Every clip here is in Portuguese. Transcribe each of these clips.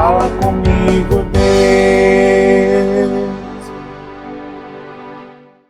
Fala comigo, Deus.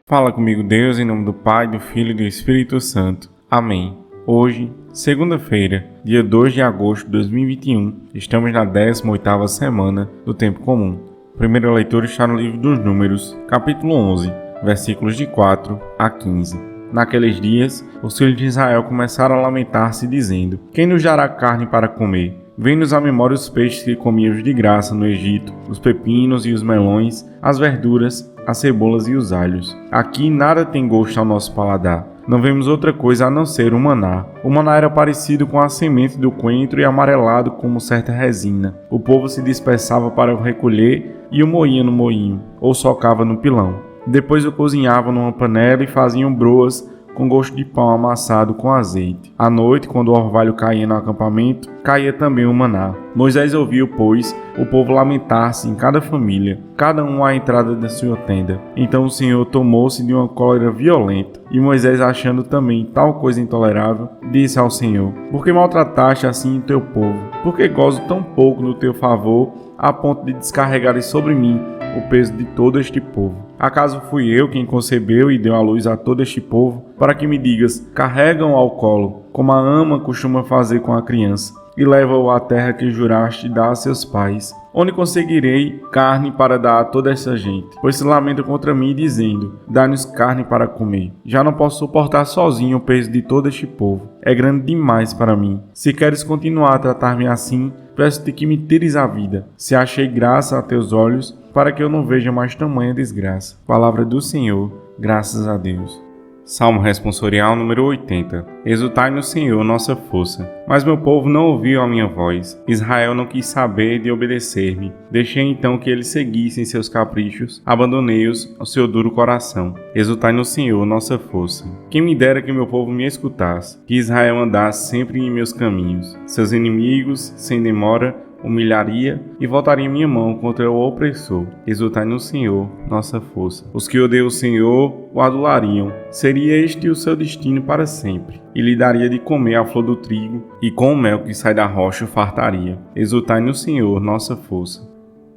Fala comigo, Deus, em nome do Pai, do Filho e do Espírito Santo. Amém. Hoje, segunda-feira, dia 2 de agosto de 2021, estamos na 18ª semana do Tempo Comum. A primeira leitura está no livro dos Números, capítulo 11, versículos de 4 a 15. Naqueles dias, os filhos de Israel começaram a lamentar-se, dizendo: Quem nos dará carne para comer? Vem-nos à memória os peixes que comíamos de graça no Egito, os pepinos e os melões, as verduras, as cebolas e os alhos. Aqui nada tem gosto ao nosso paladar. Não vemos outra coisa a não ser o maná. O maná era parecido com a semente do coentro e amarelado como certa resina. O povo se dispersava para o recolher e o moía no moinho, ou socava no pilão. Depois o cozinhavam numa panela e faziam broas com gosto de pão amassado com azeite. À noite, quando o orvalho caía no acampamento, caía também o maná. Moisés ouviu, pois, o povo lamentar-se em cada família, cada um à entrada da sua tenda. Então o Senhor tomou-se de uma cólera violenta, e Moisés, achando também tal coisa intolerável, disse ao Senhor: Por que maltrataste assim o teu povo? Por que gozo tão pouco do teu favor, a ponto de descarregares sobre mim o peso de todo este povo? Acaso fui eu quem concebeu e deu à luz a todo este povo, para que me digas: carrega-o ao colo, como a ama costuma fazer com a criança, e leva-o à terra que juraste dar a seus pais? Onde conseguirei carne para dar a toda essa gente? Pois se lamentam contra mim, dizendo: dá-nos carne para comer. Já não posso suportar sozinho o peso de todo este povo. É grande demais para mim. Se queres continuar a tratar-me assim, peço-te que me tires a vida, se achei graça a teus olhos, para que eu não veja mais tamanha desgraça. Palavra do Senhor, graças a Deus. Salmo responsorial número 80. Exultai no Senhor, nossa força. Mas meu povo não ouviu a minha voz. Israel não quis saber de obedecer-me. Deixei então que eles seguissem seus caprichos. Abandonei-os ao seu duro coração. Exultai no Senhor, nossa força. Quem me dera que meu povo me escutasse, que Israel andasse sempre em meus caminhos. Seus inimigos, sem demora, humilharia e voltaria minha mão contra o opressor. Exultai no Senhor, nossa força. Os que odeiam o Senhor o adulariam. Seria este o seu destino para sempre. E lhe daria de comer a flor do trigo, e com o mel que sai da rocha o fartaria. Exultai no Senhor, nossa força.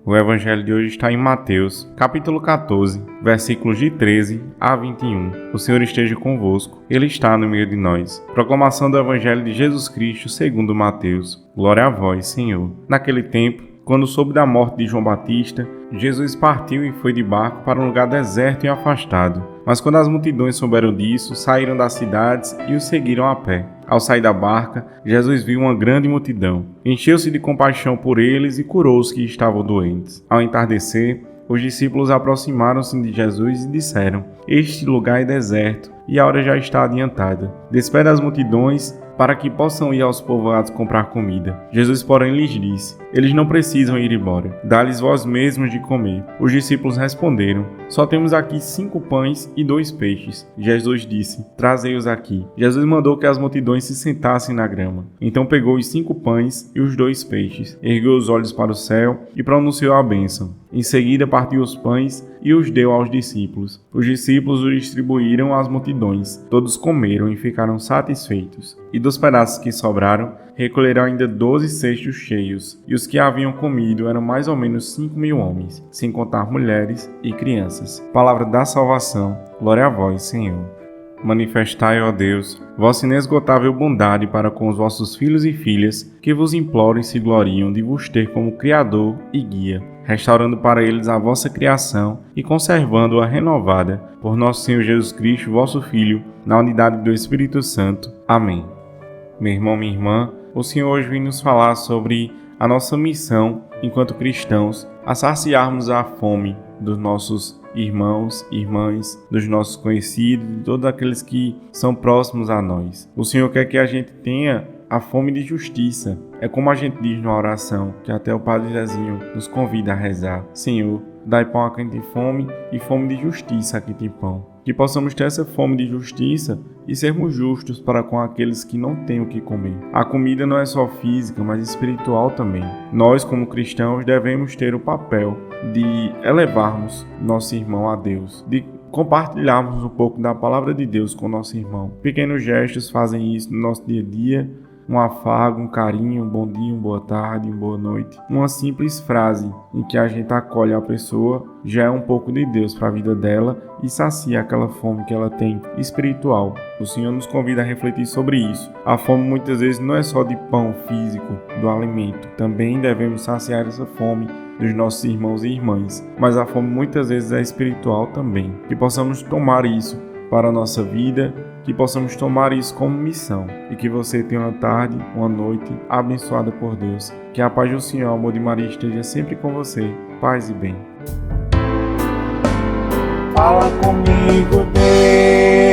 O evangelho de hoje está em Mateus, capítulo 14, versículos de 13 a 21. O Senhor esteja convosco, Ele está no meio de nós. Proclamação do evangelho de Jesus Cristo segundo Mateus. Glória a vós, Senhor. Naquele tempo, quando soube da morte de João Batista, Jesus partiu e foi de barco para um lugar deserto e afastado. Mas quando as multidões souberam disso, saíram das cidades e o seguiram a pé. Ao sair da barca, Jesus viu uma grande multidão. Encheu-se de compaixão por eles e curou os que estavam doentes. Ao entardecer, os discípulos aproximaram-se de Jesus e disseram: Este lugar é deserto e a hora já está adiantada. Despede as multidões para que possam ir aos povoados comprar comida. Jesus, porém, lhes disse: Eles não precisam ir embora. Dá-lhes vós mesmos de comer. Os discípulos responderam: Só temos aqui 5 pães e 2 peixes. Jesus disse: Trazei-os aqui. Jesus mandou que as multidões se sentassem na grama. Então pegou os 5 pães e os 2 peixes, ergueu os olhos para o céu e pronunciou a bênção. Em seguida partiu os pães e os deu aos discípulos. Os discípulos os distribuíram às multidões. Todos comeram e ficaram satisfeitos. E dos pedaços que sobraram, recolheram ainda 12 cestos cheios. E os que haviam comido eram mais ou menos 5.000 homens, sem contar mulheres e crianças. Palavra da salvação. Glória a vós, Senhor. Manifestai, ó Deus, vossa inesgotável bondade para com os vossos filhos e filhas, que vos imploram e se gloriam de vos ter como Criador e Guia, restaurando para eles a vossa criação e conservando-a renovada, por nosso Senhor Jesus Cristo, vosso Filho, na unidade do Espírito Santo. Amém. Meu irmão, minha irmã, o Senhor hoje vem nos falar sobre a nossa missão, enquanto cristãos, a saciarmos a fome dos nossos irmãos, irmãs, dos nossos conhecidos, de todos aqueles que são próximos a nós. O Senhor quer que a gente tenha a fome de justiça. É como a gente diz na oração, que até o Padre Zezinho nos convida a rezar: Senhor, dai pão a quem tem fome e fome de justiça a quem tem pão. Que possamos ter essa fome de justiça e sermos justos para com aqueles que não têm o que comer. A comida não é só física, mas espiritual também. Nós, como cristãos, devemos ter o papel de elevarmos nosso irmão a Deus, de compartilharmos um pouco da palavra de Deus com nosso irmão. Pequenos gestos fazem isso no nosso dia a dia um afago, um carinho, um bom dia, uma boa tarde, uma boa noite. Uma simples frase em que a gente acolhe a pessoa já é um pouco de Deus para a vida dela e sacia aquela fome que ela tem espiritual. O Senhor nos convida a refletir sobre isso. A fome muitas vezes não é só de pão físico, do alimento. Também devemos saciar essa fome dos nossos irmãos e irmãs. Mas a fome muitas vezes é espiritual também. Que possamos tomar isso para a nossa vida, que possamos tomar isso como missão e que você tenha uma tarde, uma noite abençoada por Deus. Que a paz do Senhor, o amor de Maria esteja sempre com você. Paz e bem. Fala comigo, Deus.